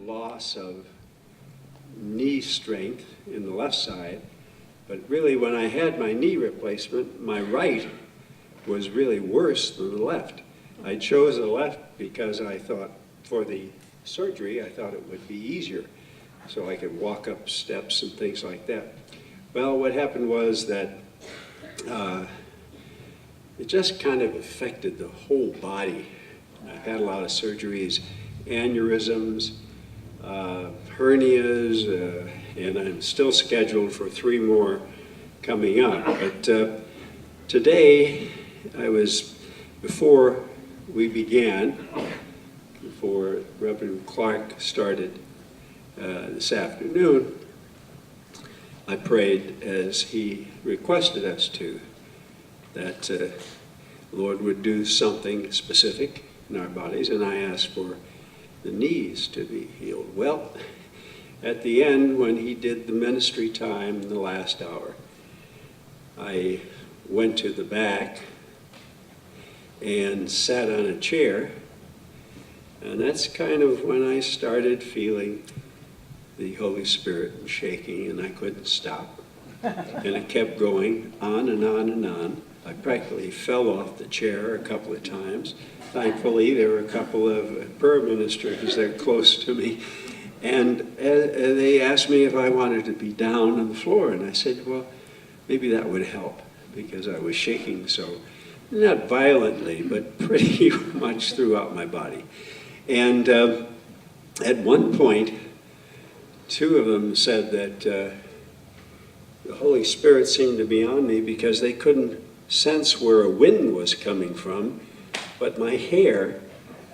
loss of knee strength in the left side. But really, when I had my knee replacement, my right was really worse than the left. I chose the left because I thought, for the surgery, I thought it would be easier, so I could walk up steps and things like that. Well, what happened was that it just kind of affected the whole body. I've had a lot of surgeries, aneurysms, hernias, and I'm still scheduled for 3 more coming up. But today, before we began, before Reverend Clark started this afternoon, I prayed as he requested us to, that the Lord would do something specific in our bodies, and I asked for the knees to be healed. Well, at the end, when he did the ministry time in the last hour, I went to the back and sat on a chair, and that's kind of when I started feeling the Holy Spirit shaking, and I couldn't stop. And it kept going on and on and on. I practically fell off the chair a couple of times. Thankfully, there were a couple of prayer ministers there close to me, and they asked me if I wanted to be down on the floor, and I said, well, maybe that would help, because I was shaking so, not violently, but pretty much throughout my body. And at one point, 2 of them said that the Holy Spirit seemed to be on me because they couldn't sense where a wind was coming from, but my hair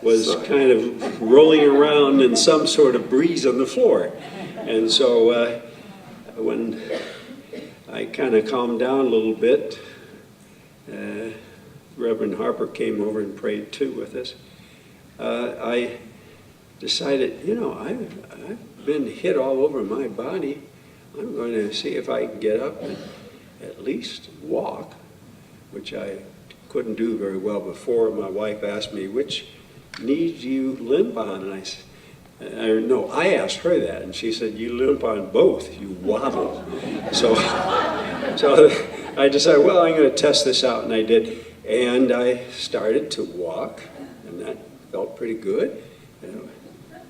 was kind of rolling around in some sort of breeze on the floor. And so when I kind of calmed down a little bit, Reverend Harper came over and prayed too with us. I decided, you know, I've been hit all over my body. I'm going to see if I can get up and at least walk, which I couldn't do very well before. My wife asked me, which knee do you limp on? And I said, I asked her that, and she said, you limp on both, you waddle. So I decided, well, I'm going to test this out, and I did. And I started to walk, and that felt pretty good. You know,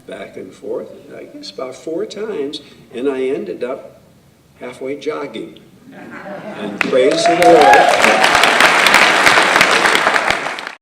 back and forth, I guess about 4 times, and I ended up halfway jogging. And praise the Lord.